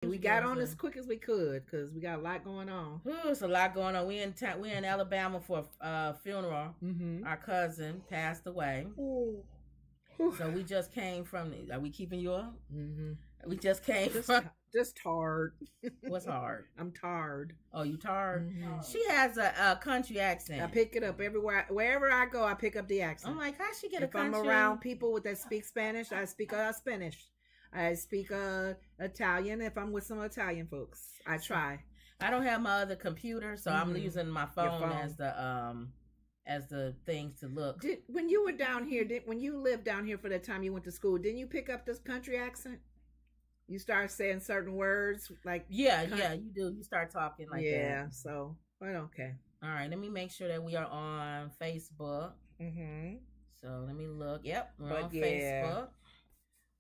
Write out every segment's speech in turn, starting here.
We got on as quick as we could because we got a lot going on. Ooh, it's a lot going on. We in Alabama for a funeral. Mm-hmm. Our cousin passed away. Ooh. So we just came from. Are we keeping you up? Mm-hmm. We just came from. Just tired. What's hard? I'm tired. Oh, you tired? Mm-hmm. She has a country accent. I pick it up everywhere. Wherever I go, I pick up the accent. I'm like, how she get if a country? If I'm around people that speak Spanish, I speak Spanish. I speak Italian. If I'm with some Italian folks, I try. I don't have my other computer, so I'm using my phone as the things to look. When you were down here, when you lived down here for that time you went to school, didn't you pick up this country accent? You start saying certain words like you do. You start talking like that. Yeah, so but okay. All right, let me make sure that we are on Facebook. Mm-hmm. So let me look. Yep, we're on Facebook.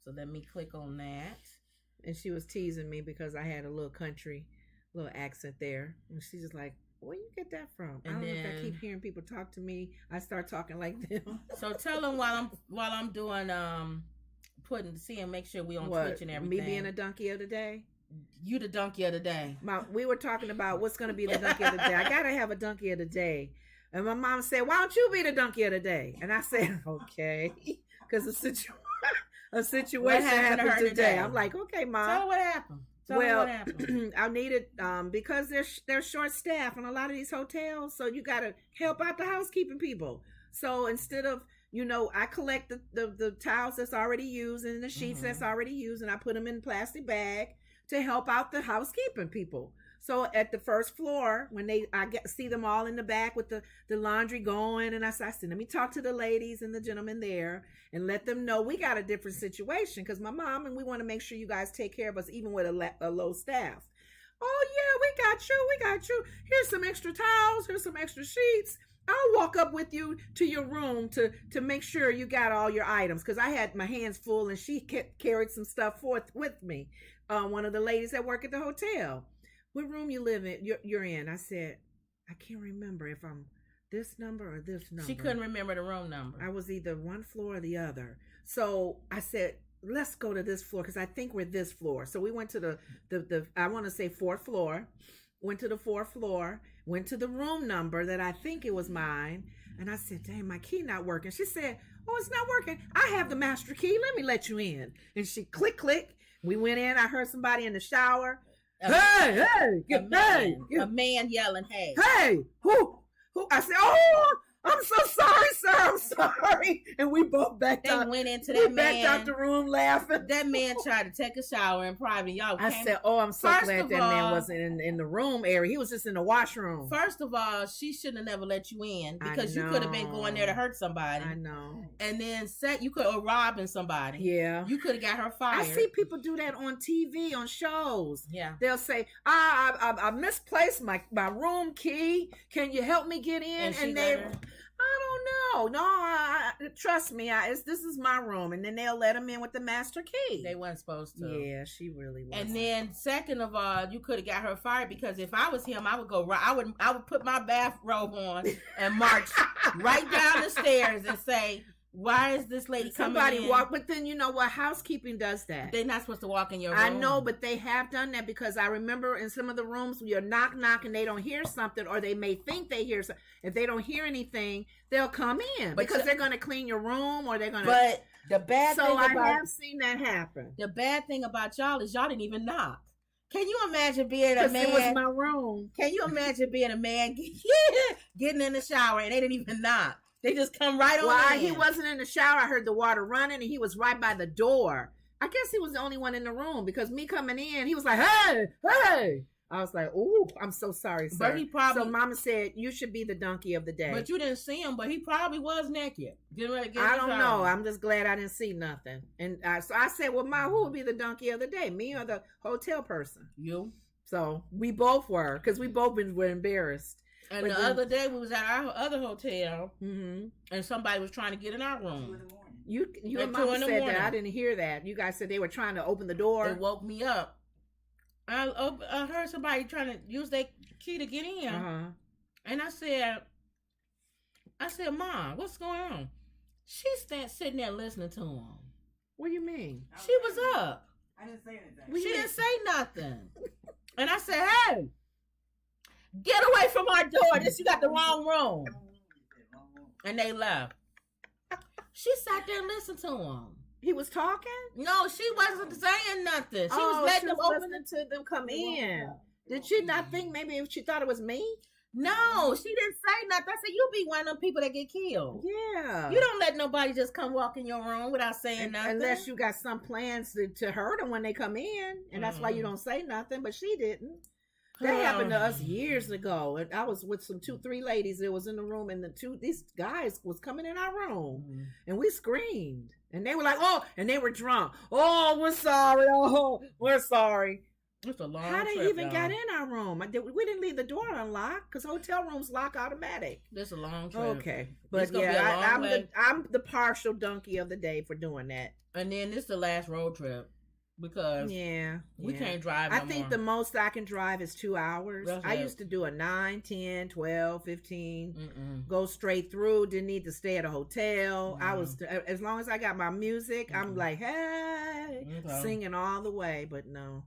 So let me click on that. And she was teasing me because I had a little accent there, and she's just like, "Where you get that from?" And I don't know if I keep hearing people talk to me, I start talking like them. So tell them while I'm doing make sure we on Twitch and everything. Me being a donkey of the day? You the donkey of the day. We were talking about what's going to be the donkey of the day. I got to have a donkey of the day. And my mom said, "Why don't you be the donkey of the day?" And I said, "Okay." Because a situation happened today. I'm like, "Okay, Mom." Tell her what happened. What happened. I needed, because they're short staff in a lot of these hotels. So you got to help out the housekeeping people. So instead of, I collect the towels that's already used and the sheets that's already used, and I put them in a plastic bag to help out the housekeeping people. So at the first floor, when see them all in the back with the laundry going, and I said, let me talk to the ladies and the gentlemen there and let them know we got a different situation because my mom and we want to make sure you guys take care of us even with a low staff. Oh yeah, we got you. Here's some extra towels. Here's some extra sheets. I'll walk up with you to your room to make sure you got all your items because I had my hands full and she carried some stuff forth with me. One of the ladies that work at the hotel. What room you live in? You're in. I said, I can't remember if I'm this number or this number. She couldn't remember the room number. I was either one floor or the other. So I said, let's go to this floor because I think we're this floor. So we went to the I want to say fourth floor. Went to the fourth floor. Went to the room number that I think it was mine. And I said, dang, my key not working. She said, oh, it's not working. I have the master key. Let me let you in. And she click. We went in. I heard somebody in the shower. Hey, a man yelling, hey, who? I said, oh, I'm so sorry, sir. I'm sorry. And we both backed out. Went into that man. Backed out the room laughing. That man tried to take a shower in private. I said, oh, I'm so glad that man wasn't in the room area. He was just in the washroom. First of all, she shouldn't have never let you in because you could have been going there to hurt somebody. I know. And then you could have robbing somebody. Yeah. You could have got her fired. I see people do that on TV, on shows. Yeah. They'll say, I misplaced my room key. Can you help me get in? And they... I don't know. No, trust me. This is my room, and then they'll let them in with the master key. They weren't supposed to. Yeah, she really was. And then, second of all, you could have got her fired because if I was him, I would go. I would put my bathrobe on and march right down the stairs and say, "Why is this lady coming in?" Somebody walk, but then you know what? Housekeeping does that. They're not supposed to walk in your room. I know, but they have done that because I remember in some of the rooms you're knock and they don't hear something, or they may think they hear something. If they don't hear anything, they'll come in because they're going to clean your room or they're going to. But the bad thing I have seen that happen. The bad thing about y'all is y'all didn't even knock. Can you imagine being a man? It was my room. Can you imagine being a man getting in the shower and they didn't even knock? They just come right on. Why he wasn't in the shower? I heard the water running, and he was right by the door. I guess he was the only one in the room because me coming in, he was like, "Hey, hey!" I was like, "Ooh, I'm so sorry, sir." But he probably. So Mama said you should be the donkey of the day. But you didn't see him. But he probably was naked. I don't know. I'm just glad I didn't see nothing. And so I said, "Well, Ma, who would be the donkey of the day? Me or the hotel person?" You. So we both were because we both were embarrassed. And the other day we was at our other hotel, and somebody was trying to get in our room. You and Mama said that. I didn't hear that. You guys said they were trying to open the door. They woke me up. I heard somebody trying to use their key to get in, and I said, "Mom, what's going on?" She's sitting there listening to him. What do you mean? She was up. I didn't say anything. She didn't say nothing. And I said, hey, get away from our door. You got the wrong room. And they left. She sat there and listened to him. He was talking? No, she wasn't saying nothing. She was letting them listening to them come in. Did she not think maybe if she thought it was me? No, she didn't say nothing. I said, you be one of them people that get killed. Yeah. You don't let nobody just come walk in your room without saying nothing. Unless you got some plans to hurt them when they come in. And that's why you don't say nothing, but she didn't. That happened to us years ago. And I was with some 2-3 ladies that was in the room, and these guys was coming in our room, and we screamed. And they were like, oh, and they were drunk. Oh, we're sorry. Oh, we're sorry. It's a long How trip, they even y'all. got in our room? We didn't leave the door unlocked because hotel rooms lock automatic. This a long trip. Okay, but yeah, I'm the partial donkey of the day for doing that. And then this is the last road trip because we can't drive. I think the most I can drive is 2 hours. I used to do a 9, 10, 12, 15, go straight through. Didn't need to stay at a hotel. I was, as long as I got my music, I'm like, hey, singing all the way. But no.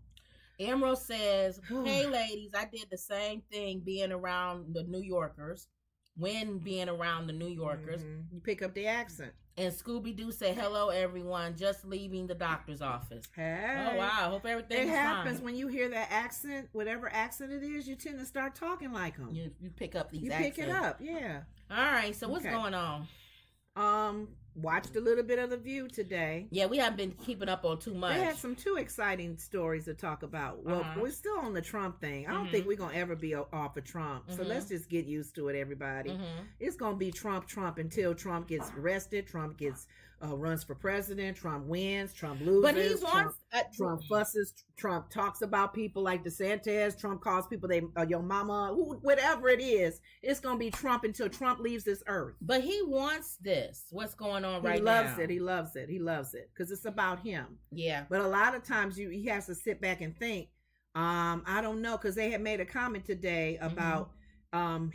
Emerald says, hey ladies, I did the same thing being around the New Yorkers. You pick up the accent. And Scooby-Doo said, hello everyone, just leaving the doctor's office. Hey. Oh wow, hope everything is fine. It happens when you hear that accent, whatever accent it is, you tend to start talking like them. You pick up these accents. You pick it up, yeah. All right, so what's going on? Watched a little bit of The View today. Yeah, we haven't been keeping up on too much. They had two exciting stories to talk about. Well, we're still on the Trump thing. I don't think we're going to ever be off of Trump. So let's just get used to it, everybody. It's going to be Trump until Trump gets arrested, Trump gets runs for president, Trump wins, Trump loses, but he wants, Trump fusses, Trump talks about people like DeSantis, Trump calls people your mama, whatever it is. It's going to be Trump until Trump leaves this earth. But he wants this. What's going on right now? He loves it because it's about him. Yeah. But a lot of times he has to sit back and think. I don't know, because they had made a comment today about them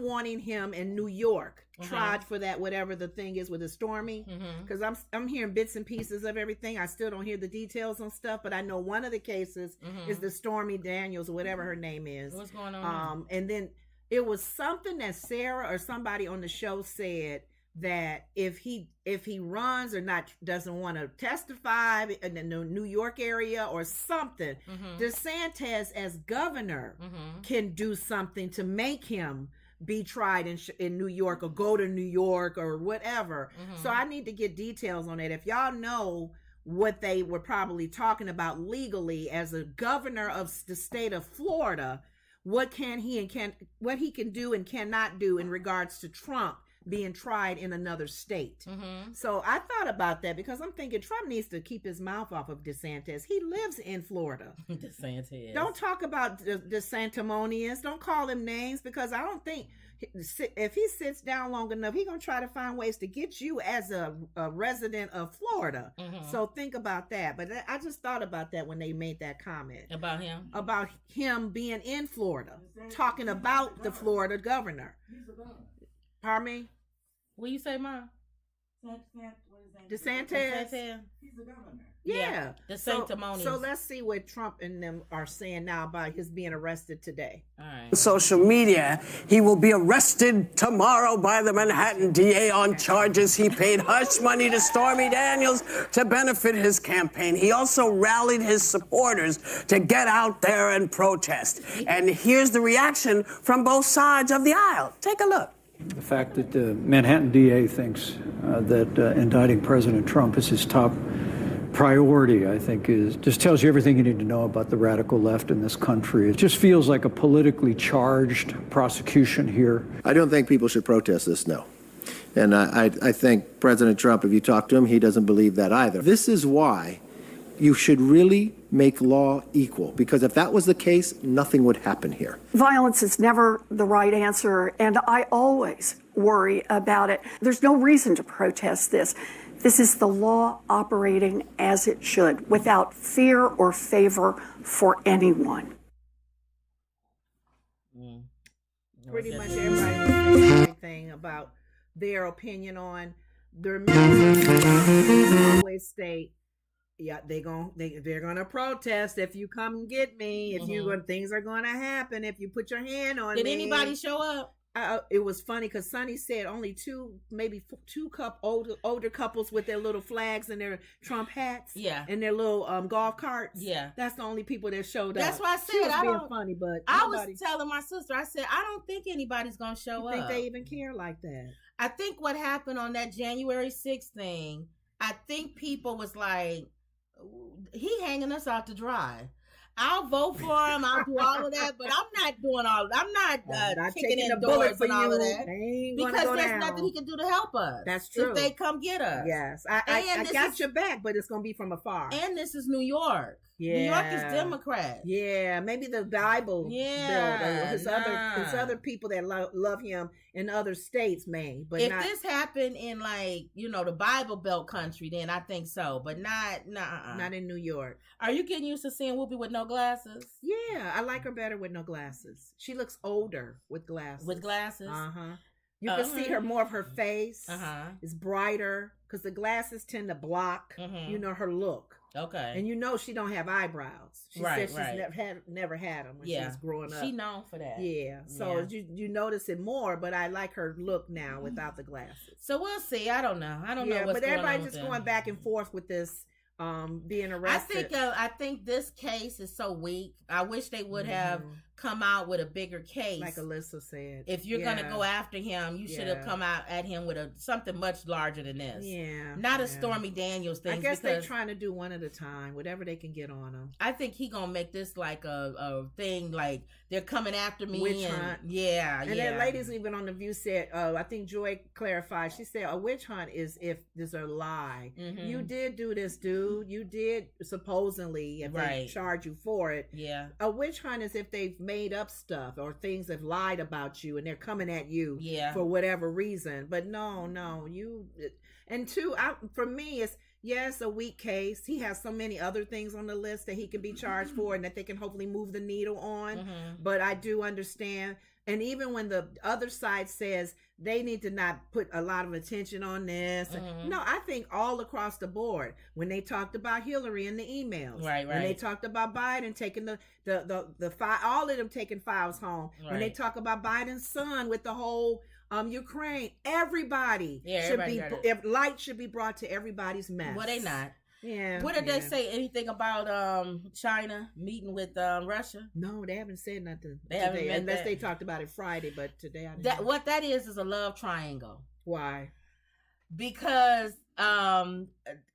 wanting him in New York tried for that, whatever the thing is with the Stormy, because I'm hearing bits and pieces of everything. I still don't hear the details on stuff, but I know one of the cases is the Stormy Daniels or whatever her name is. What's going on? And then it was something that Sarah or somebody on the show said that if he runs or not doesn't want to testify in the New York area or something, DeSantis as governor can do something to make him be tried in New York or go to New York or whatever. So I need to get details on it. If y'all know what they were probably talking about legally as a governor of the state of Florida, what he can do and cannot do in regards to Trump being tried in another state. So I thought about that because I'm thinking Trump needs to keep his mouth off of DeSantis. He lives in Florida. DeSantis. Don't talk about DeSantimonious. Don't call him names, because I don't think if he sits down long enough, he's going to try to find ways to get you as a resident of Florida. So think about that. But I just thought about that when they made that comment. About him? About him being in Florida, talking about the Florida governor. Pardon me? What you say, Mom? DeSantis. He's the governor. Yeah. The sanctimonious. So let's see what Trump and them are saying now about his being arrested today. All right. Social media, he will be arrested tomorrow by the Manhattan DA on charges he paid hush money to Stormy Daniels to benefit his campaign. He also rallied his supporters to get out there and protest. And here's the reaction from both sides of the aisle. Take a look. The fact that the Manhattan DA thinks that indicting President Trump is his top priority, I think, just tells you everything you need to know about the radical left in this country. It just feels like a politically charged prosecution here. I don't think people should protest this, no. And I think President Trump, if you talk to him, he doesn't believe that either. This is why you should really make law equal, because if that was the case, nothing would happen here. Violence is never the right answer, and I always worry about it. There's no reason to protest this. This is the law operating as it should, without fear or favor for anyone. Pretty much everybody said the same thing about their opinion on their ministers always state, Yeah, they're gonna protest if you come get me. If things are gonna happen if you put your hand on me. Did anybody show up? It was funny because Sonny said only maybe two older couples with their little flags and their Trump hats, and their little golf carts. Yeah, that's the only people that showed up. That's why I said she was being funny, but I was telling my sister, I said I don't think anybody's gonna show up. Think they even care like that? I think what happened on that January 6th thing, I think people was like, he hanging us out to dry. I'll vote for him. I'll do all of that, but I'm not doing all. I'm not kicking in doors and all of that because there's nothing he can do to help us. That's true. If they come get us, yes, I got your back, but it's gonna be from afar. And this is New York. Yeah. New York is Democrat. Yeah, maybe the Bible. Yeah, his other people that love him in other states may. But if this happened in the Bible Belt country, then I think so. But not in New York. Are you getting used to seeing Whoopi with no glasses? Yeah, I like her better with no glasses. She looks older with glasses. With glasses. You can see her more of her face. It's brighter because the glasses tend to block. Her look. Okay. And she don't have eyebrows. She said she's never had them when she was growing up. She known for that. Yeah. So you notice it more, but I like her look now without the glasses. So we'll see. I don't know. I don't know what's but everybody's just going back and forth with this being arrested. I think this case is so weak. I wish they would have come out with a bigger case. Like Alyssa said. If you're going to go after him, you should have come out at him with something much larger than this. Yeah. Not a Stormy Daniels thing. I guess they're trying to do one at a time, whatever they can get on him. I think he going to make this like a thing, like they're coming after me. Witch hunt. Yeah. And then ladies even on The View said, I think Joy clarified, she said a witch hunt is if there's a lie. You did do this, dude. You did supposedly, if they charge you for it. Yeah. A witch hunt is if they've made up stuff or things have lied about you and they're coming at you for whatever reason. But no, and two, for me, it's a weak case. He has so many other things on the list that he can be charged for and that they can hopefully move the needle on. But I do understand. And even when the other side says they need to not put a lot of attention on this. No, I think all across the board, when they talked about Hillary in the emails, when they talked about Biden taking the file, all of them taking files home, when they talk about Biden's son with the whole Ukraine, everybody light should be brought to everybody's mess. Well, they not. Yeah. What did they say? Anything about China meeting with Russia? No, they haven't said nothing. They haven't, unless they talked about it Friday. But today, I didn't. What that is a love triangle. Why? Because Comb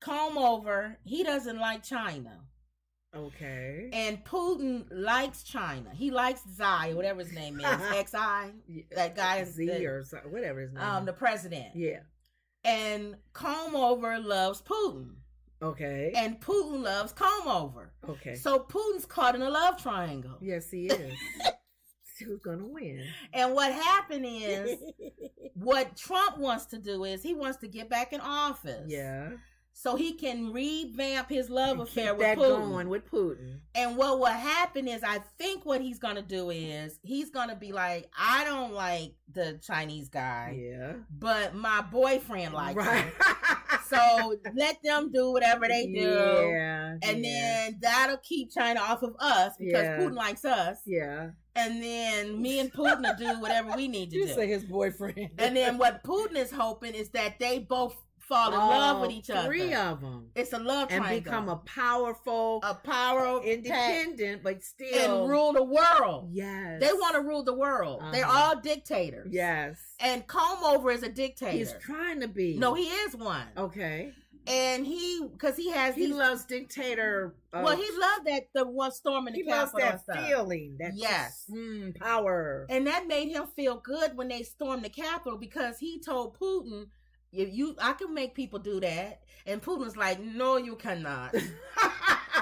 Over, he doesn't like China. Okay. And Putin likes China. He likes Xi, whatever his name is, XI. That guy is Z or whatever his name. The president. Yeah. And Comb Over loves Putin. Okay. And Putin loves Comb Over. Okay. So Putin's caught in a love triangle. Yes, he is. Who's gonna win? And what happened is, what Trump wants to do is he wants to get back in office. Yeah. So he can revamp his love affair with that Putin. Going with Putin. And what will happen is, I think what he's gonna do is he's gonna be like, I don't like the Chinese guy. Yeah. But my boyfriend likes him. So let them do whatever they do. Yeah. And then that'll keep China off of us because Putin likes us. Yeah. And then me and Putin will do whatever we need to do. You say his boyfriend. And then what Putin is hoping is that they both fall in love with each other. 3 of them. It's a love triangle. And become a powerful, independent, but still. And rule the world. Yes. They want to rule the world. They're all dictators. Yes. And Comb Over is a dictator. He's trying to be. No, he is one. Okay. And he loves dictator. Well, he loved that the one storming the Capitol. He loves that feeling. That power. And that made him feel good when they stormed the Capitol because he told Putin, I can make people do that. And Putin was like, no, you cannot.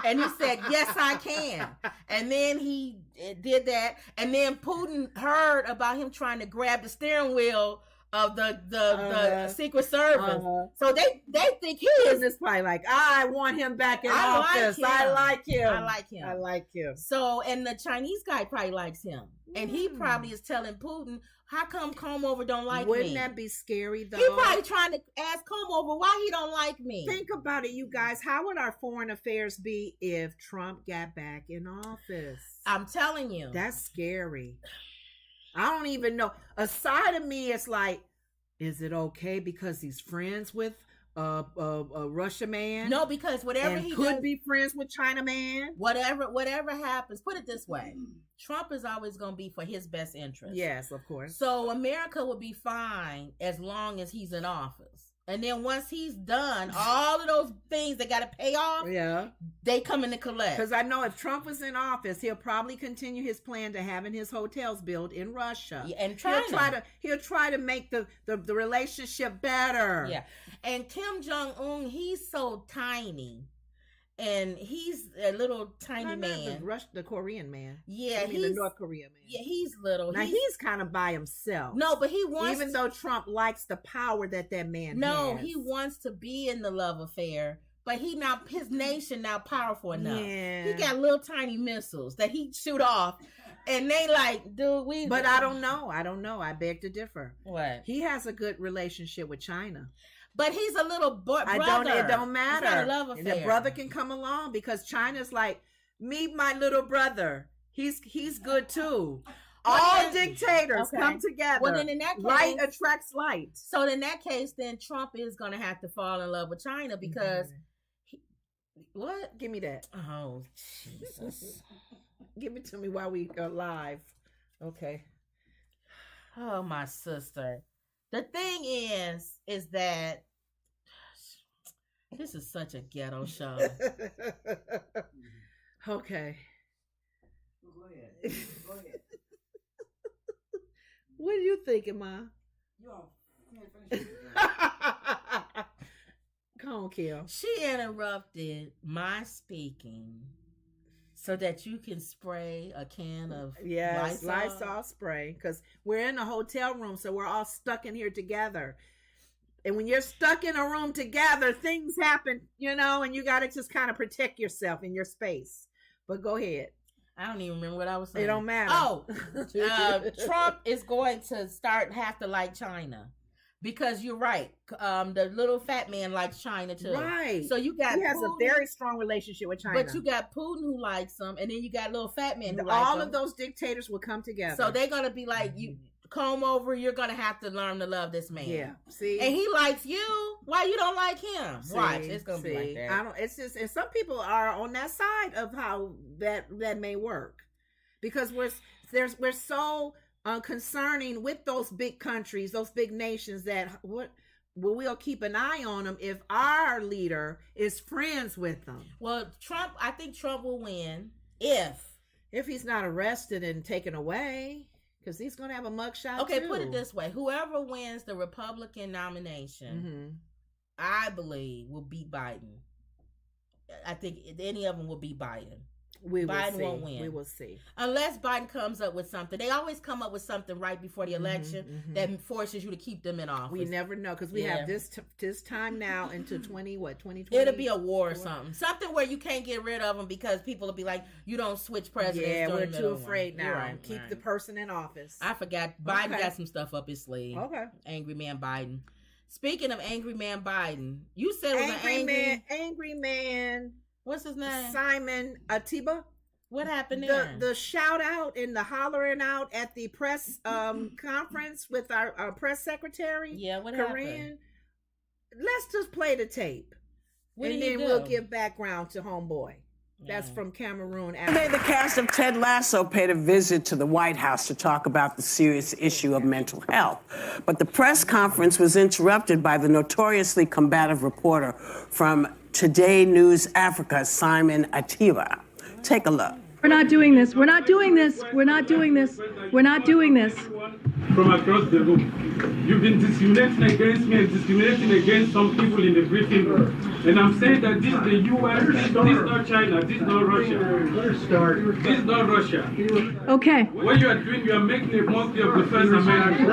And he said, yes, I can. And then he did that. And then Putin heard about him trying to grab the steering wheel of the Secret Service. So they think he And is. it's probably like, I want him back in I like office. him. I like him. I like him. I like him. So, and the Chinese guy probably likes him. And he probably is telling Putin, how come Comover don't like Wouldn't me? that be scary, though? He probably trying to ask Comover why he don't like me. Think about it, you guys. How would our foreign affairs be if Trump got back in office? I'm telling you. That's scary. I don't even know. A side of me is like, is it okay because he's friends with a Russia man? No, because whatever and he could does, be friends with China man. whatever happens, put it this way. Trump is always going to be for his best interest. Yes, of course. So America will be fine as long as he's in office. And then once he's done, all of those things that got to pay off, Yeah. they come in to collect. Because I know if Trump was in office, he'll probably continue his plan to having his hotels built in Russia. Yeah, and China. He'll try to make the relationship better. Yeah. And Kim Jong-un, he's so tiny. And he's a little tiny man. The Korean man. Yeah, I mean, the North Korean man. Yeah, he's little. Now he's kind of by himself. No, but he wants, even though Trump likes the power that man no, has. he wants to be in the love affair, but his nation now powerful enough. Yeah. He got little tiny missiles that he shoot off, and they like, dude, But I don't know. I beg to differ. What? He has a good relationship with China. But he's a little brother. It don't matter. It's not a love affair. The brother can come along because China's like, meet my little brother. He's good too. All dictators come together. Well, then in that case, light attracts light. So in that case, then Trump is going to have to fall in love with China because what? Give me that. Oh, Jesus. Give it to me while we are live. Okay. Oh, my sister. The thing is that this is such a ghetto show. Okay. Go ahead. What are you thinking, Ma? You all finish. Come on, Kill. She interrupted my speaking so that you can spray a can of Lysol spray, because we're in a hotel room, so we're all stuck in here together. And when you're stuck in a room together, things happen, and you got to just kind of protect yourself in your space. But go ahead. I don't even remember what I was saying. It don't matter. Oh, Trump is going to have to like China. Because you're right. The little fat man likes China too. Right. So you got he has Putin, a very strong relationship with China. But you got Putin who likes him, and then you got little fat man who likes all him. of those dictators will come together. So they're gonna be like, you come over, you're gonna have to learn to love this man. Yeah. See? And he likes you. Why you don't like him? Watch, it's gonna be like that. I don't it's just, and some people are on that side of how that may work. Because we're so concerning with those big countries, those big nations, that we'll keep an eye on them if our leader is friends with them. Well, I think Trump will win if he's not arrested and taken away, because he's going to have a mugshot. Okay, too. Put it this way: whoever wins the Republican nomination, I believe will beat Biden. I think any of them will beat Biden. Biden won't win. We will see. Unless Biden comes up with something. They always come up with something right before the election that forces you to keep them in office. We never know, because we have this time now into 2020? It'll be a war or something. Something where you can't get rid of them because people will be like, you don't switch presidents. Yeah, we're during too afraid now. Right, keep the person in office. I forgot. Biden got some stuff up his sleeve. Okay. Angry Man Biden. Speaking of Angry Man Biden, you said it was Angry Man. What's his name? Simon Atiba. What happened there? The shout out and the hollering out at the press conference with our press secretary. Yeah, what Corinne. happened? Let's just play the tape. And then we'll give background to homeboy. That's from Cameroon. Today, the cast of Ted Lasso paid a visit to the White House to talk about the serious issue of mental health. But the press conference was interrupted by the notoriously combative reporter from Today News Africa, Simon Atiba. Take a look. We're not doing this. We're not doing this. We're not doing this. We're not doing this. from across the room. You've been discriminating against me and discriminating against some people in the briefing room. And I'm saying that this is the US, this is not China, this is not Russia. This is not Russia. Okay. What you are doing, you are making a mockery of the First Amendment.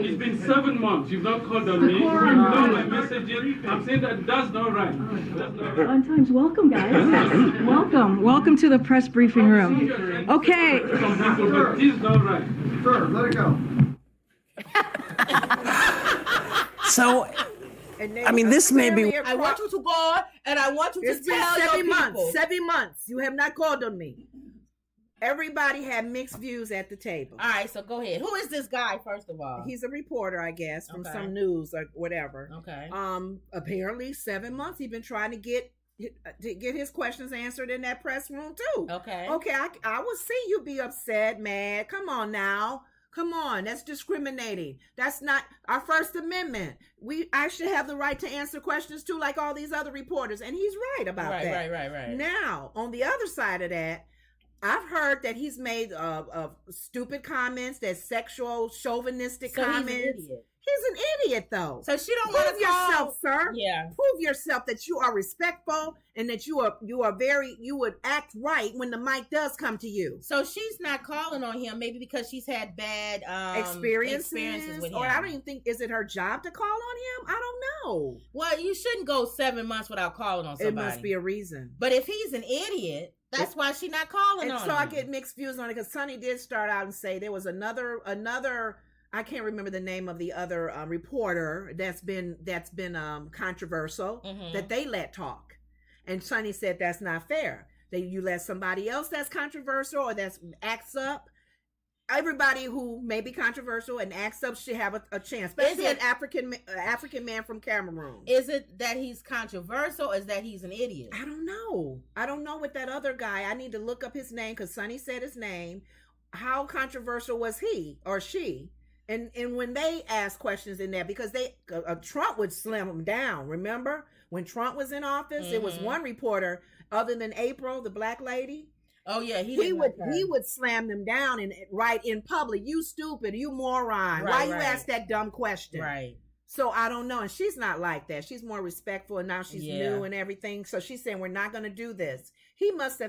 It's been 7 months. You've not called on me. You've done my messages. I'm saying that that's not right. That's not right. On times, welcome, guys. Welcome to the press briefing room. Okay. Some people, but this is not right. Sir, let it go. So, I mean, this may be. I want you to go on, and I want you to tell your people. 7 months. You have not called on me. Everybody had mixed views at the table. All right, so go ahead. Who is this guy, first of all? He's a reporter, I guess, from some news or whatever. Okay. Apparently 7 months he's been trying to get his questions answered in that press room too. Okay. Okay, I will see you be upset, mad. Come on now. Come on, that's discriminating. That's not our First Amendment. I should have the right to answer questions too, like all these other reporters. And he's right about that. Right. Now, on the other side of that, I've heard that he's made stupid comments, that sexual, chauvinistic comments. He's an idiot, though. So she don't want to yourself, sir. Yeah. Prove yourself that you are respectful and that you would act right when the mic does come to you. So she's not calling on him, maybe because she's had bad experiences with him. Or I don't even think, is it her job to call on him? I don't know. Well, you shouldn't go 7 months without calling on somebody. It must be a reason. But if he's an idiot, that's why she's not calling on him. And so I get mixed views on it because Sonny did start out and say there was another. I can't remember the name of the other reporter that's been controversial that they let talk, and Sonny said that's not fair. That you let somebody else that's controversial or that's acts up. Everybody who may be controversial and acts up should have a chance, especially an African man from Cameroon. Is it that he's controversial or is that he's an idiot? I don't know with that other guy. I need to look up his name because Sonny said his name. How controversial was he or she? And when they ask questions in there, because Trump would slam them down. Remember when Trump was in office, it was one reporter other than April, the black lady. Oh yeah, he would slam them down and right in public. You stupid, you moron. Why you ask that dumb question? Right. So I don't know. And she's not like that. She's more respectful, and now she's new and everything. So she's saying we're not going to do this. He has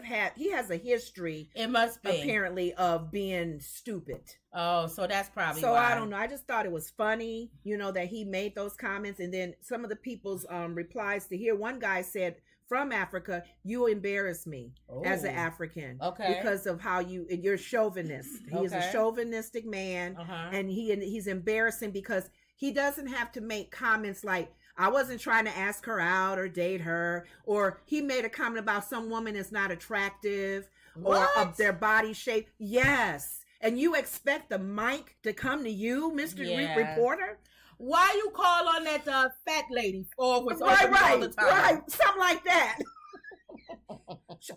a history. It must be apparently of being stupid. Oh, so that's probably so why. I don't know. I just thought it was funny, that he made those comments, and then some of the people's replies to here. One guy said, from Africa, you embarrass me as an African, because of how you're chauvinist. He is a chauvinistic man, and he's embarrassing because he doesn't have to make comments like, I wasn't trying to ask her out or date her, or he made a comment about some woman is not attractive or of their body shape. Yes. And you expect the mic to come to you, Mr. Reporter? Why you call on that fat lady all the time? Right, something like that.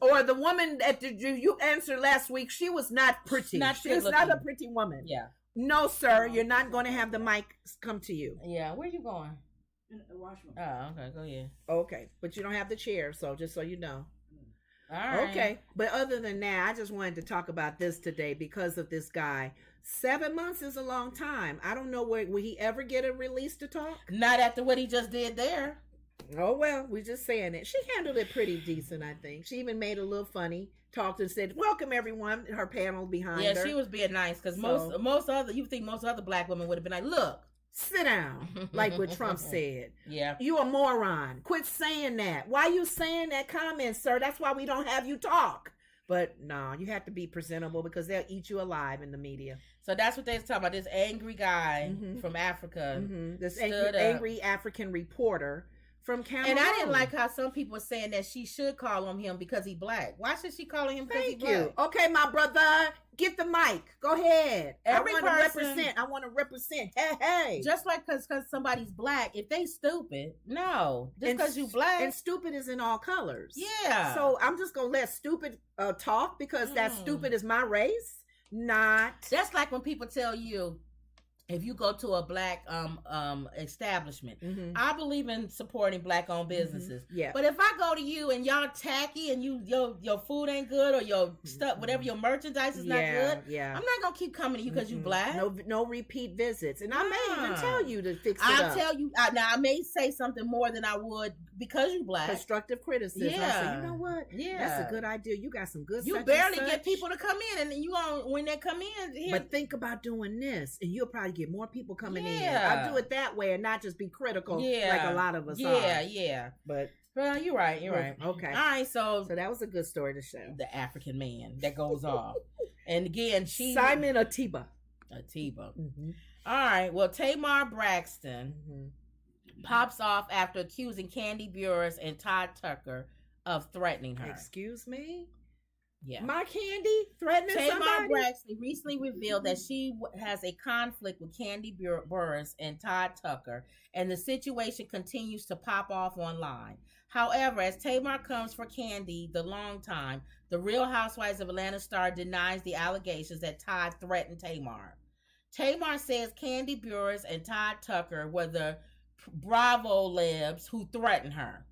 Or the woman that you answered last week, she was not pretty. She's not a pretty woman. Yeah. No, sir, you're not going to have the mic come to you. Yeah, where you going? In the washroom. Oh, okay, go ahead. Okay, but you don't have the chair, so just so you know. All right. Okay, but other than that, I just wanted to talk about this today because of this guy. 7 months is a long time. I don't know will he ever get a release to talk? Not after what he just did there. Oh, well, we're just saying it. She handled it pretty decent, I think. She even made a little funny, talked and said, welcome everyone, her panel behind her. Yeah, she was being nice because most other black women would have been like, look. Sit down, like what Trump said. Yeah. You a moron. Quit saying that. Why you saying that comment, sir? That's why we don't have you talk. But no, you have to be presentable because they'll eat you alive in the media. So that's what they're talking about. This angry guy from Africa. This angry African reporter from Cameroon. And I didn't like how some people were saying that she should call on him because he's black. Why should she call on him because he's black? Okay, my brother, get the mic. Go ahead. I want to represent. Hey. Just like because somebody's black, if they stupid, no. Just because you black. And stupid is in all colors. Yeah. So I'm just going to let stupid talk because that stupid is my race? Not. That's like when people tell you, if you go to a black establishment, Mhm. I believe in supporting black owned businesses. Yeah. But if I go to you and y'all tacky and your food ain't good or your stuff, whatever your merchandise is not good, Yeah. I'm not gonna keep coming to you because you black. No repeat visits. And I may even Nah. tell you to fix it I'll up. tell you now. I may say something more than I would because you black. Constructive criticism. I say, Yeah. you know what? Yeah. That's a good idea. You got some good You such and barely such. get people to come in, and then you gonna when they come in. Here, But think about doing this, and you'll probably get more people coming in. Yeah. I'll do it that way and not just be critical yeah, like a lot of us yeah, are. yeah. But Well, you're right. You're right. Okay. All right. So that was a good story to show. The African man that goes off, and again, Simon Atiba. Mm-hmm. All right. Well, Tamar Braxton pops off after accusing Candy Burris and Todd Tucker of threatening her. Excuse me? Yeah. My Candy threatening Tamar somebody? Braxton recently revealed that she has a conflict with Candy Burris and Todd Tucker, and the situation continues to pop off online. However, as Tamar comes for Candy the long time, the Real Housewives of Atlanta star denies the allegations that Todd threatened Tamar. Tamar says Candy Burris and Todd Tucker were the Bravo Lebs who threatened her.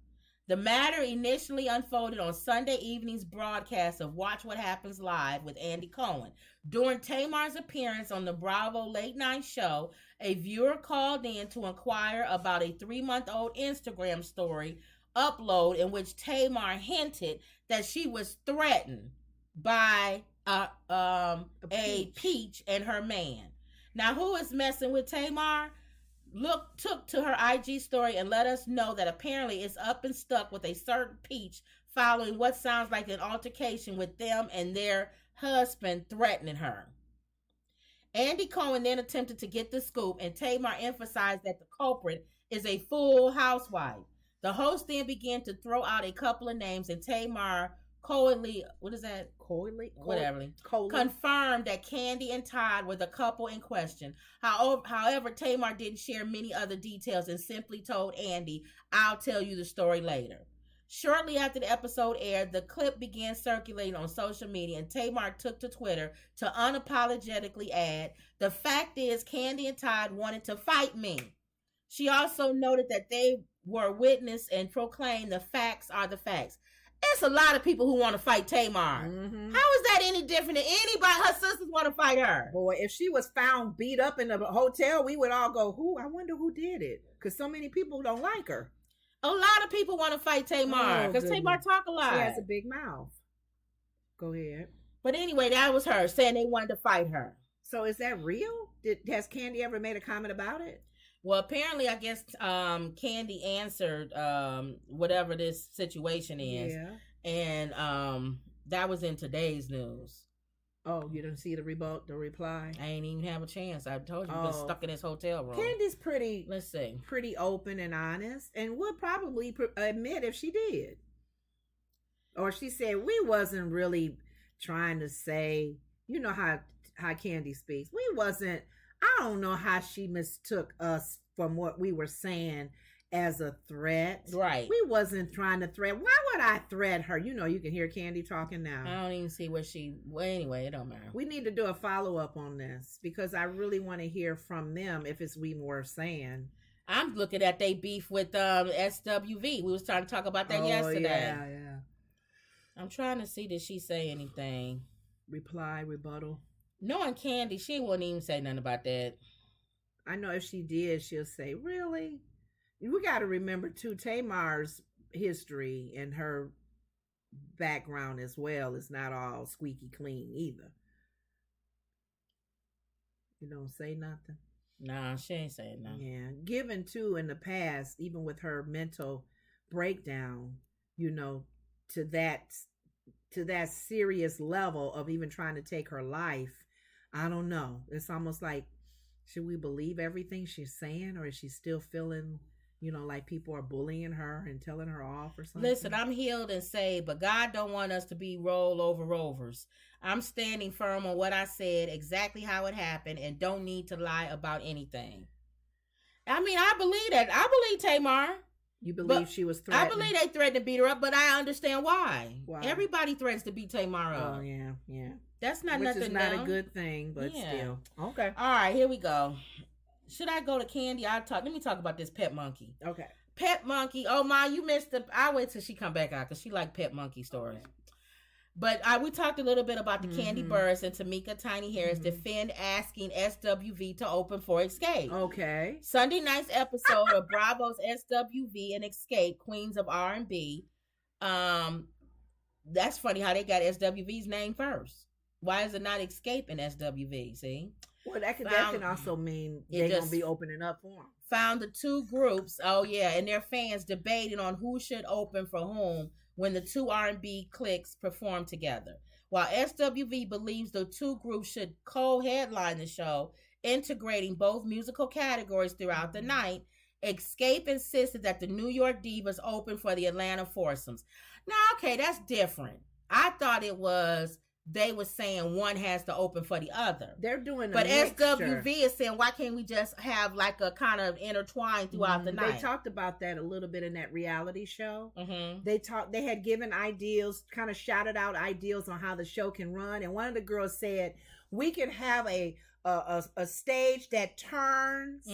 The matter initially unfolded on Sunday evening's broadcast of Watch What Happens Live with Andy Cohen. During Tamar's appearance on the Bravo late night show, a viewer called in to inquire about a 3-month-old Instagram story upload in which Tamar hinted that she was threatened by a peach and her man. Now, who is messing with Tamar? Took to her IG story and let us know that apparently it's up and stuck with a certain peach following what sounds like an altercation with them and their husband threatening her. Andy Cohen then attempted to get the scoop, and Tamar emphasized that the culprit is a full housewife. The host then began to throw out a couple of names, and Tamar confirmed that Candy and Todd were the couple in question. However, Tamar didn't share many other details and simply told Andy, "I'll tell you the story later." Shortly after the episode aired, the clip began circulating on social media, and Tamar took to Twitter to unapologetically add, "The fact is, Candy and Todd wanted to fight me." She also noted that they were witness and proclaimed the facts are the facts. It's a lot of people who want to fight Tamar. Mm-hmm. How is that any different than anybody? Her sisters want to fight her. Boy, if she was found beat up in a hotel, we would all go, "Who? I wonder who did it." Because so many people don't like her. A lot of people want to fight Tamar because Tamar talk a lot. She has a big mouth. Go ahead. But anyway, that was her saying they wanted to fight her. So is that real? Has Candy ever made a comment about it? Well, apparently, I guess Candy answered whatever this situation is. Yeah. And that was in today's news. Oh, you didn't see the reply? I ain't even have a chance. I told you, been stuck in this hotel room. Candy's pretty, let's see, pretty open and honest, and would probably admit if she did. Or she said, we wasn't really trying to say, you know how Candy speaks. We wasn't, I don't know how she mistook us from what we were saying as a threat. Right. We wasn't trying to threat. Why would I threat her? You know, you can hear Candy talking now. I don't even see what well, anyway, it don't matter. We need to do a follow-up on this because I really want to hear from them if it's we were saying. I'm looking at they beef with SWV. We was trying to talk about that yesterday. Yeah. I'm trying to see, did she say anything? Rebuttal. Knowing Candy, she wouldn't even say nothing about that. I know if she did, she'll say, really? We got to remember, too, Tamar's history and her background as well is not all squeaky clean either. You don't say nothing? Nah, she ain't saying nothing. Yeah. Given, too, in the past, even with her mental breakdown, you know, to that serious level of even trying to take her life, I don't know. It's almost like, should we believe everything she's saying, or is she still feeling, you know, like people are bullying her and telling her off or something? Listen, I'm healed and saved, but God don't want us to be rovers. I'm standing firm on what I said, exactly how it happened, and don't need to lie about anything. I mean, I believe that. I believe Tamar. You believe she was threatened? I believe they threatened to beat her up, but I understand why. Why? Everybody threatens to beat Tamara up. Oh, yeah. That's not Which nothing is not dumb. a good thing, but still. Okay. All right, here we go. Should I go to Candy? Let me talk about this pet monkey. Okay. Pet monkey. Oh my, you missed the. I'll wait till she come back out because she like pet monkey stories. Okay. But we talked a little bit about the Candy Burrs and Tamika Tiny Harris defend asking SWV to open for Escape. Okay. Sunday night's episode of Bravo's SWV and Escape, Queens of R&B. That's funny how they got SWV's name first. Why is it not Escape in SWV? See? Well, that can also mean they're going to be opening up for them. Found the two groups, and their fans debating on who should open for whom when the two R&B cliques perform together. While SWV believes the two groups should co-headline the show, integrating both musical categories throughout the night, Escape insisted that the New York Divas open for the Atlanta foursomes. Now, okay, that's different. I thought it was they were saying one has to open for the other. They're doing but SWV is saying, why can't we just have like a kind of intertwine throughout the night? They talked about that a little bit in that reality show. Mm-hmm. They had given ideas, kind of shouted out ideas on how the show can run. And one of the girls said, we can have a stage that turns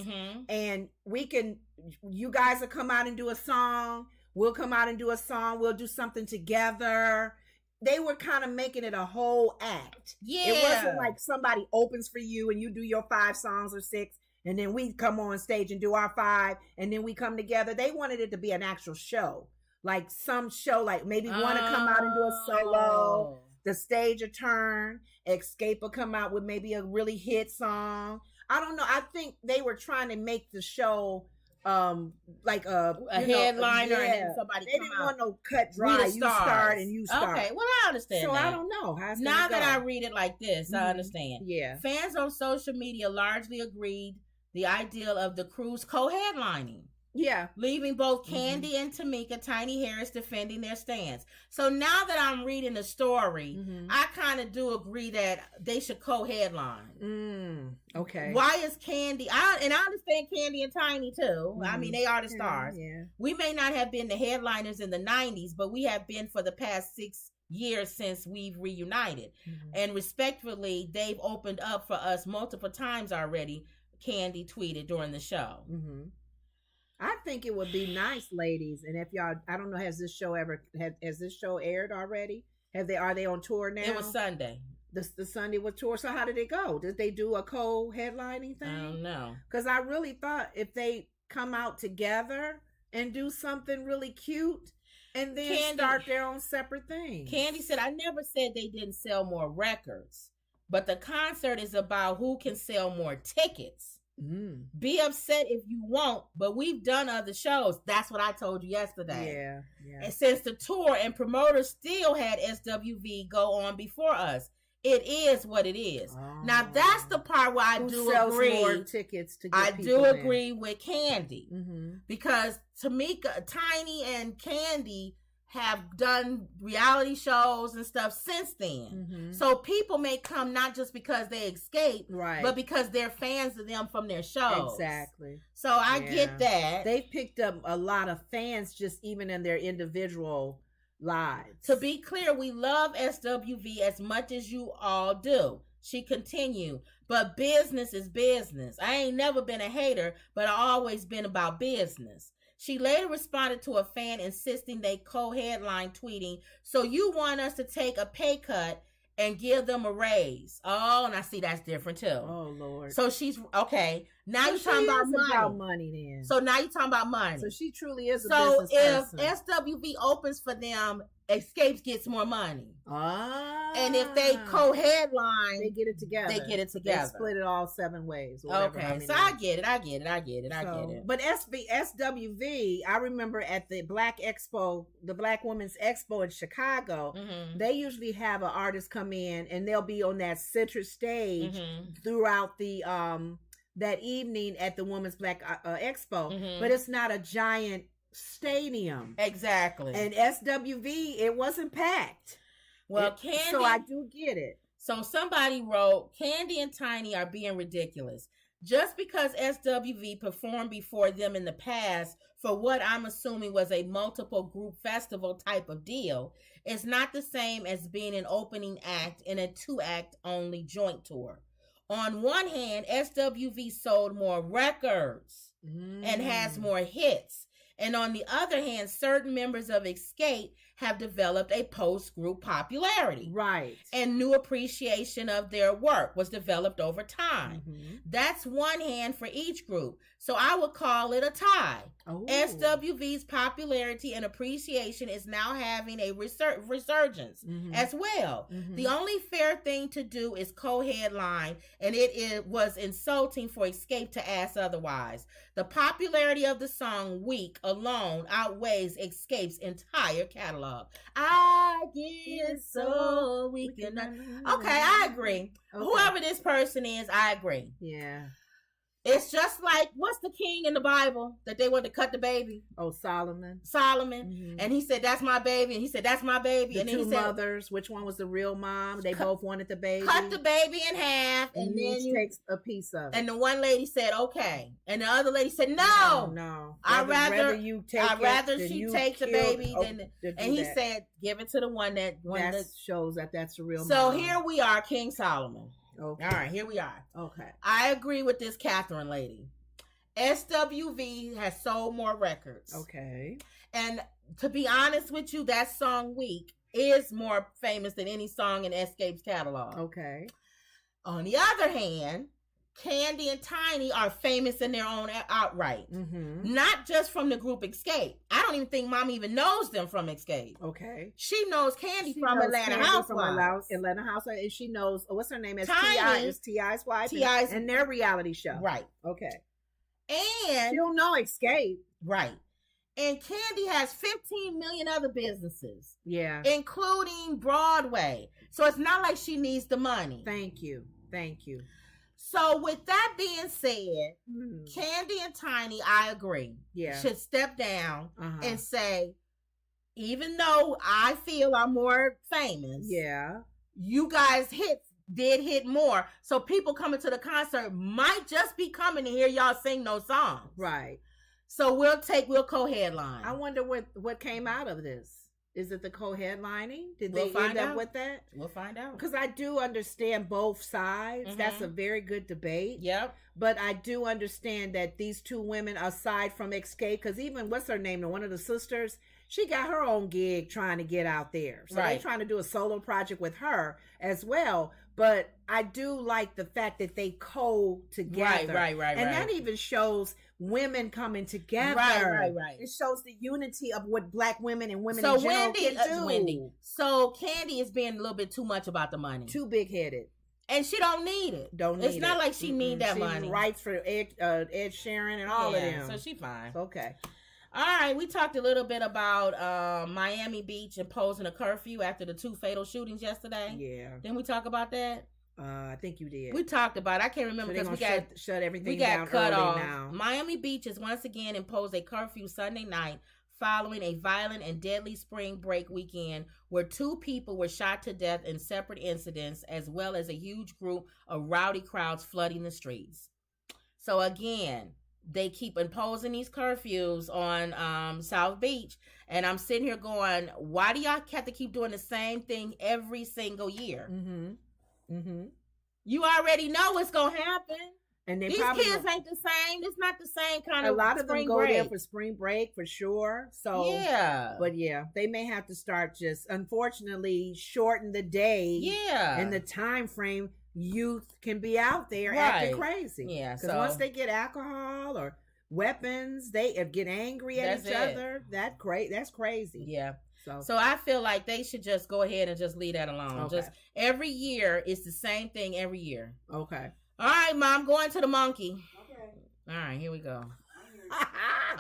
and you guys will come out and do a song. We'll come out and do a song. We'll do something together. They were kind of making it a whole act. Yeah. It wasn't like somebody opens for you and you do your 5 songs or 6 and then we come on stage and do our 5 and then we come together. They wanted it to be an actual show. Like some show, like maybe one to come out and do a solo, the stage a turn, Escape will come out with maybe a really hit song. I don't know. I think they were trying to make the show like a headliner and then somebody they didn't want no cut dry. You start and you start. Okay, well I understand. So that. I don't know. Now that I read it like this, I understand. Yeah. Fans on social media largely agreed the ideal of the crew's co-headlining. Yeah. Leaving both Candy and Tamika Tiny Harris defending their stance. So now that I'm reading the story, I kind of do agree that they should co-headline. Okay. Why is Candy? I understand Candy and Tiny too. I mean, they are the stars. Yeah. We may not have been the headliners in the 90s, but we have been for the past 6 years since we've reunited. And respectfully, they've opened up for us multiple times already, Candy tweeted during the show. I think it would be nice, ladies, and if y'all, I don't know, has this show aired already? Are they on tour now? It was Sunday. The Sunday was tour. So how did it go? Did they do a co-headlining thing? I don't know. Because I really thought if they come out together and do something really cute and then start their own separate thing. Candy said, I never said they didn't sell more records, but the concert is about who can sell more tickets. Be upset if you want, but we've done other shows. That's what I told you yesterday. Yeah. And since the tour and promoters still had SWV go on before us, it is what it is. Now that's the part where I do agree. More tickets to get I people do agree with Candy because Tamika, Tiny, and Candy have done reality shows and stuff since then. So people may come not just because they escaped, but because they're fans of them from their shows. Exactly. So I get that. They've picked up a lot of fans just even in their individual lives. To be clear, we love SWV as much as you all do. She continued, but business is business. I ain't never been a hater, but I always been about business. She later responded to a fan insisting they co-headline, tweeting, so you want us to take a pay cut and give them a raise. Oh, and I see that's different too. Oh, Lord. So she's, okay, now you're talking about money. About money then. So now you're talking about money. So she truly is a business person. So if SWV opens for them, Escapes gets more money. And if they co-headline, they get it together. They split it all 7 ways. Okay, so I get it. But SWV, I remember at the Black Expo, the Black Women's Expo in Chicago, they usually have an artist come in and they'll be on that center stage throughout the that evening at the Women's Black Expo. But it's not a giant stadium. Exactly. And SWV, it wasn't packed. Well, Candy. So I do get it. So somebody wrote, Candy and Tiny are being ridiculous. Just because SWV performed before them in the past for what I'm assuming was a multiple group festival type of deal is not the same as being an opening act in a 2-act only joint tour. On one hand, SWV sold more records and has more hits. And on the other hand, certain members of Escape have developed a post-group popularity. Right. And new appreciation of their work was developed over time. That's one hand for each group. So I would call it a tie. Oh. SWV's popularity and appreciation is now having a resurgence as well. The only fair thing to do is co-headline, and it was insulting for Escape to ask otherwise. The popularity of the song Weak alone outweighs Escape's entire catalog. I get so weak. Okay, I agree. Okay. Whoever this person is, I agree. Yeah. It's just like, what's the king in the Bible that they wanted to cut the baby? Oh, Solomon. And he said, that's my baby. And he said, that's my baby. The and then two he said, mothers, which one was the real mom? They both wanted the baby. Cut the baby in half. And then each takes a piece of it. And the one lady said, okay. And the other lady said, no. I'd rather she take the baby than. And he said, give it to the one that shows that that's the real mom. So here we are, King Solomon. Okay. All right, here we are. Okay. I agree with this Catherine lady. SWV has sold more records. Okay. And to be honest with you, that song Weak is more famous than any song in Escape's catalog. Okay. On the other hand, Candy and Tiny are famous in their own outright. Not just from the group Escape. I don't even think Mom even knows them from Escape. Okay. She knows Candy from Atlanta Housewives. Atlanta Housewives. And she knows, what's her name? Tiny. Is T.I.'s wife. T.I.'s. And their reality show. Right. Okay. And she'll know Escape. Right. And Candy has 15 million other businesses. Yeah. Including Broadway. So it's not like she needs the money. Thank you. So with that being said, Candy and Tiny, I agree, should step down and say, even though I feel I'm more famous, you guys did hit more. So people coming to the concert might just be coming to hear y'all sing those songs. Right. So we'll co-headline. I wonder what came out of this. Is it the co-headlining? Did they end up with that? We'll find out. Because I do understand both sides. That's a very good debate. Yep. But I do understand that these two women, aside from Escape, because even, what's her name, one of the sisters, she got her own gig trying to get out there. So they're trying to do a solo project with her as well. But I do like the fact that they together. Right. And that even shows women coming together. Right. It shows the unity of what Black women and women in general can do. Wendy. So Candy is being a little bit too much about the money. Too big-headed. And she don't need it. It's not like she need that money. She writes for Ed Sheeran and all of them. So she fine. Okay. All right, we talked a little bit about Miami Beach imposing a curfew after the 2 fatal shootings yesterday. Yeah. Didn't we talk about that? I think you did. We talked about it. I can't remember because we got shut everything down cut off. Now. Miami Beach has once again imposed a curfew Sunday night following a violent and deadly spring break weekend where 2 people were shot to death in separate incidents, as well as a huge group of rowdy crowds flooding the streets. So again, they keep imposing these curfews on South Beach. And I'm sitting here going, why do y'all have to keep doing the same thing every single year? You already know what's going to happen. And these kids ain't the same. It's not the same kind of. A lot of them go there for spring break for sure. So yeah, but yeah, they may have to start just unfortunately shorten the day. Yeah, and the time frame. Youth can be out there acting crazy. Yeah, because once they get alcohol or weapons, they get angry at each other. That's crazy. Yeah. So I feel like they should just go ahead and just leave that alone. Okay. Just every year, it's the same thing every year. Okay. All right, Mom, going to the monkey. Okay. All right, here we go.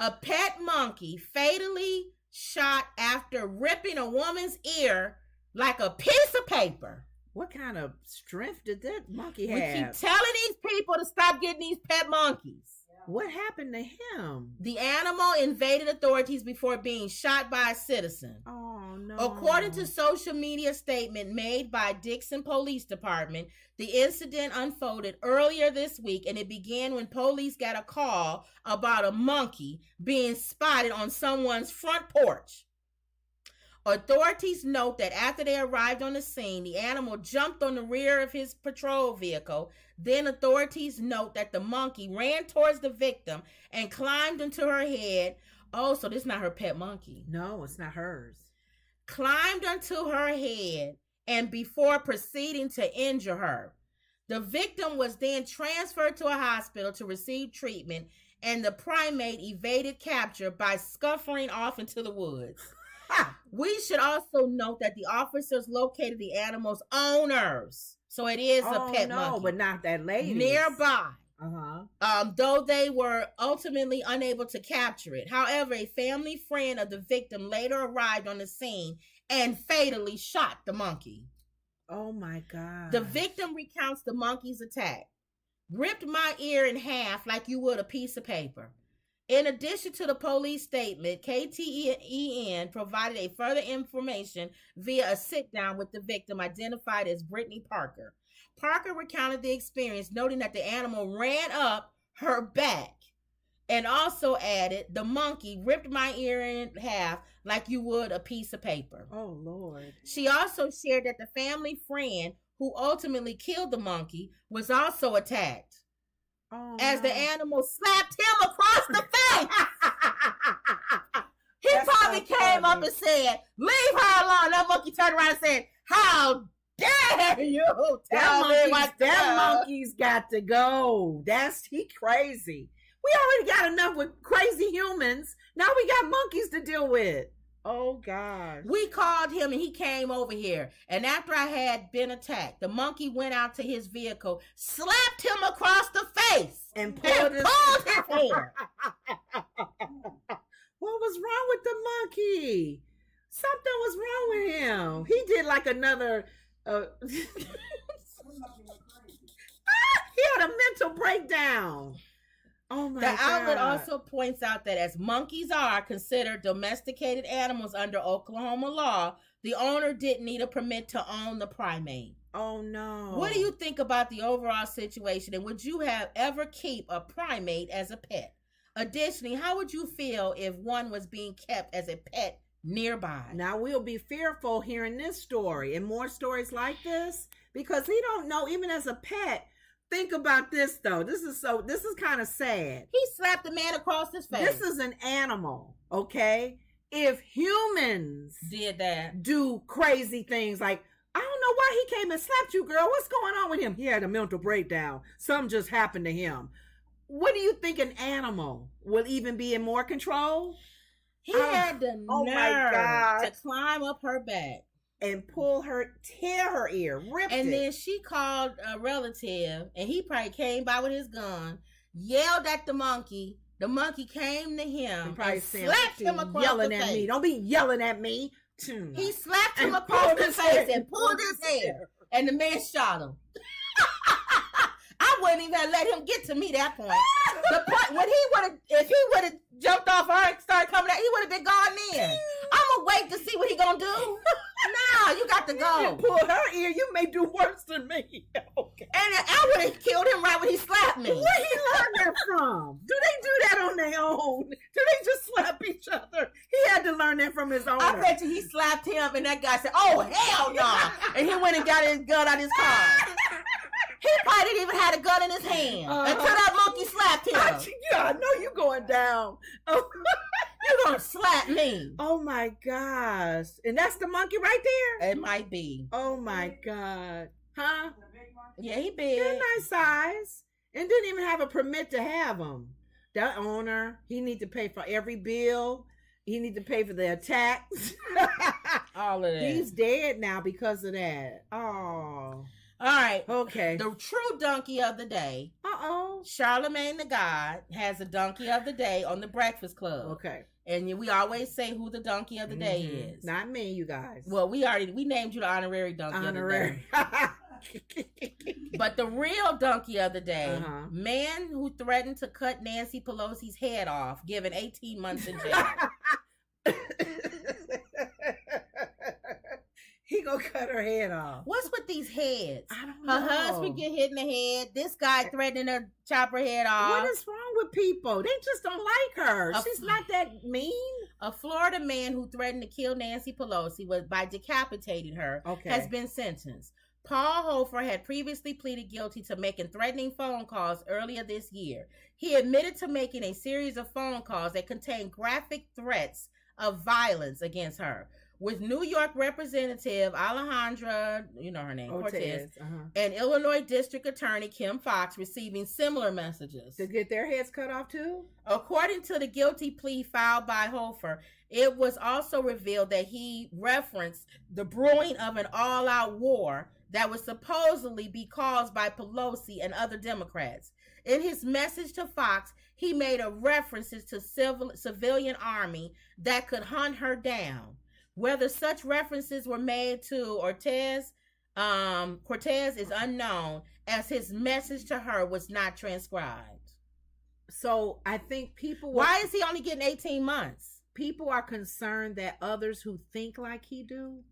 A pet monkey fatally shot after ripping a woman's ear like a piece of paper. What kind of strength did that monkey have? We keep telling these people to stop getting these pet monkeys. What happened to him? The animal invaded authorities before being shot by a citizen. Oh, no. According to social media statement made by Dixon Police Department, the incident unfolded earlier this week, and it began when police got a call about a monkey being spotted on someone's front porch. Authorities note that after they arrived on the scene, the animal jumped on the rear of his patrol vehicle. Then authorities note that the monkey ran towards the victim and climbed into her head. Oh, so this is not her pet monkey. No, it's not hers. Climbed onto her head and before proceeding to injure her. The victim was then transferred to a hospital to receive treatment, and the primate evaded capture by scuffling off into the woods. We should also note that the officers located the animal's owners. So it is a pet monkey. But not that lady. Nearby. Uh-huh. Though they were ultimately unable to capture it. However, a family friend of the victim later arrived on the scene and fatally shot the monkey. Oh my God. The victim recounts the monkey's attack. Ripped my ear in half like you would a piece of paper. In addition to the police statement, KTEN provided a further information via a sit-down with the victim identified as Brittany Parker. Parker recounted the experience, noting that the animal ran up her back and also added, the monkey ripped my ear in half like you would a piece of paper. Oh, Lord. She also shared that the family friend who ultimately killed the monkey was also attacked. Oh, as no. the animal slapped him across the face. He That's probably so came up funny. and said, leave her alone. That monkey turned around and said, how dare you tell me what to do? Monkey's got to go. He crazy. We already got enough with crazy humans. Now we got monkeys to deal with. Oh, gosh. We called him and he came over here. And after I had been attacked, the monkey went out to his vehicle, slapped him across the face, And pulled his hair. What was wrong with the monkey? Something was wrong with him. He did like another... he had a mental breakdown. Oh my God. The outlet also points out that as monkeys are considered domesticated animals under Oklahoma law, the owner didn't need a permit to own the primate. Oh no. What do you think about the overall situation, and would you have ever keep a primate as a pet? Additionally, how would you feel if one was being kept as a pet nearby? Now we'll be fearful hearing this story and more stories like this because we don't know, even as a pet. Think about this though. This is kind of sad. He slapped the man across his face. This is an animal, okay? If humans did that, do crazy things like, I don't know why he came and slapped you, girl. What's going on with him? He had a mental breakdown. Something just happened to him. What do you think an animal will even be in more control? He had the nerve to climb up her back and tear her ear, rip it. And then she called a relative, and he probably came by with his gun, yelled at the monkey. The monkey came to him and slapped him across yelling the at face. me. Don't be yelling at me. He slapped him across the face and pulled his hair, and the man shot him. I wouldn't even let him get to me that point. The point if he would have jumped off her and started coming out, he would have been gone in. I'm gonna wait to see what he gonna do. Nah, you got to go. You pull her ear, you may do worse than me. Okay. And I would have killed him right when he slapped me. Where he learn that from? Do they do that on their own? Do they just slap each other? He had to learn that from his owner. I bet you he slapped him, and that guy said, "Oh hell no!" And he went and got his gun out of his car. He probably didn't even have a gun in his hand until that monkey slapped him. Yeah, I know you going down. You're gonna slap me. Oh my gosh. And that's the monkey right there? It might be. Oh my God. Huh? Yeah, he big. They're nice size. And didn't even have a permit to have them. That owner, he need to pay for every bill. He need to pay for the attacks. All of that. He's dead now because of that. Oh. All right. Okay. The true donkey of the day. Uh-oh. Charlemagne the God has a donkey of the day on the Breakfast Club. Okay. And we always say who the donkey of the day is. Not me, you guys. Well, we named you the honorary donkey of the day. But the real donkey of the day, Uh-huh. man who threatened to cut Nancy Pelosi's head off, given 18 months in jail. He gonna cut her head off. What's with these heads? I don't Her know. husband get hit in the head. This guy threatening to chop her head off. What is wrong with people? They just don't like her. A- She's not that mean. A Florida man who threatened to kill Nancy Pelosi by decapitating her has been sentenced. Paul Hofer had previously pleaded guilty to making threatening phone calls earlier this year. He admitted to making a series of phone calls that contained graphic threats of violence against her, with New York Representative Alejandra, you know her name, Cortez, and Illinois District Attorney Kim Fox receiving similar messages. To get their heads cut off too? According to the guilty plea filed by Hofer, it was also revealed that he referenced the brewing of an all-out war that would supposedly be caused by Pelosi and other Democrats. In his message to Fox, he made a references to civilian army that could hunt her down. Whether such references were made to Cortez is unknown, as his message to her was not transcribed. So I think people... Why is he only getting 18 months? People are concerned that others who think like he do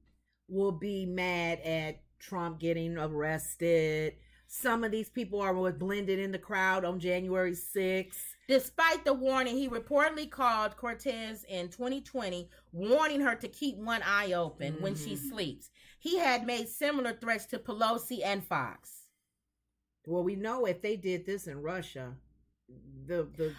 will be mad at Trump getting arrested. Some of these people are blended in the crowd on January 6th. Despite the warning, he reportedly called Cortez in 2020, warning her to keep one eye open when she sleeps. He had made similar threats to Pelosi and Fox. Well, we know if they did this in Russia,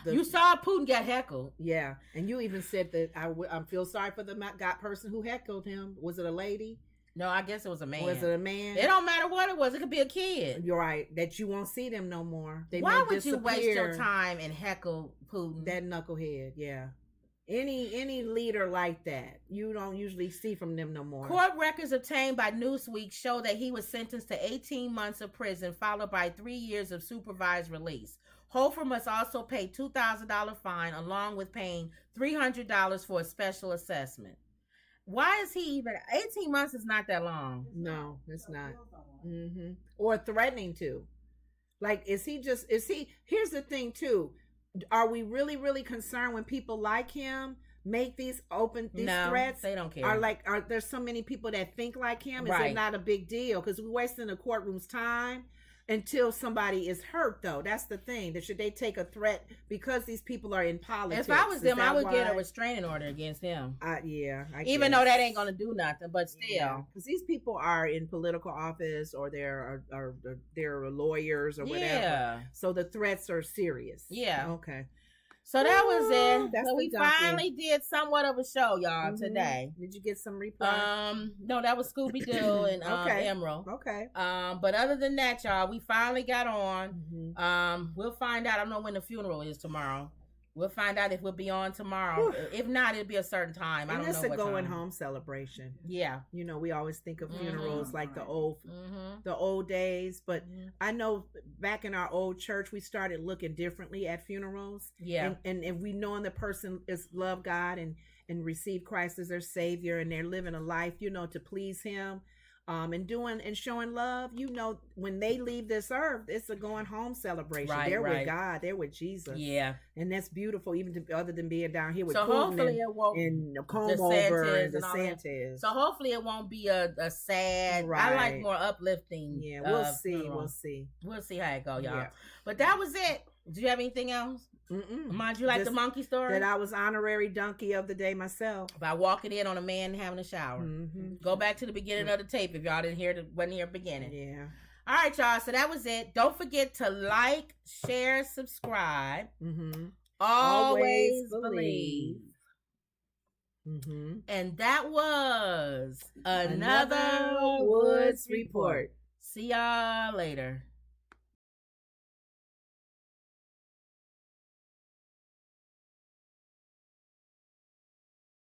you saw Putin get heckled. Yeah, and you even said that I feel sorry for the person who heckled him. Was it a lady? No, I guess it was a man. Was it a man? It don't matter what it was. It could be a kid. You're right. That you won't see them no more. Why would you waste your time and heckle Putin? That knucklehead, yeah. Any leader like that, you don't usually see from them no more. Court records obtained by Newsweek show that he was sentenced to 18 months of prison, followed by 3 years of supervised release. Hofer must also pay $2,000 fine, along with paying $300 for a special assessment. Why is he even... 18 months is not that long. No, it's not. Mm-hmm. Or threatening to. Like, is he... Here's the thing, too. Are we really, really concerned when people like him make these threats? They don't care. Are there so many people that think like him? Is it not a big deal? Because we're wasting the courtroom's time until somebody is hurt, though. That's the thing. That should they take a threat because these people are in politics? If I was them, I would get a restraining order against him. Even though that ain't gonna do nothing, but still, because these people are in political office or they're lawyers or whatever. Yeah. So the threats are serious. Yeah. Okay. So that was it. So we donkey. finally did somewhat of a show, y'all, today. Did you get some reply? No, that was Scooby Doo and Emerald. Okay. But other than that, y'all, we finally got on. We'll find out. I don't know when the funeral is tomorrow. We'll find out if we'll be on tomorrow. If not, it'll be a certain time. I don't know what time. It's a going home celebration. Yeah. You know, we always think of funerals like the old days, but I know back in our old church, we started looking differently at funerals. Yeah. And we knowing the person is love God and receive Christ as their savior, and they're living a life, you know, to please him. And doing and showing love, you know, when they leave this earth, it's a going home celebration. They're with God, they're with Jesus. Yeah, and that's beautiful. Even other than being down here with Putin and Comover and DeSantis. So hopefully it won't be a sad. Right. I like more uplifting. Yeah, we'll see. We'll see how it go, y'all. Yeah. But that was it. Do you have anything else? Mind you, like the monkey story? That I was honorary donkey of the day myself. By walking in on a man having a shower. Go back to the beginning of the tape if y'all didn't hear wasn't here at the beginning. Yeah. All right, y'all. So that was it. Don't forget to like, share, subscribe. Always believe. And that was another Woods Report. See y'all later.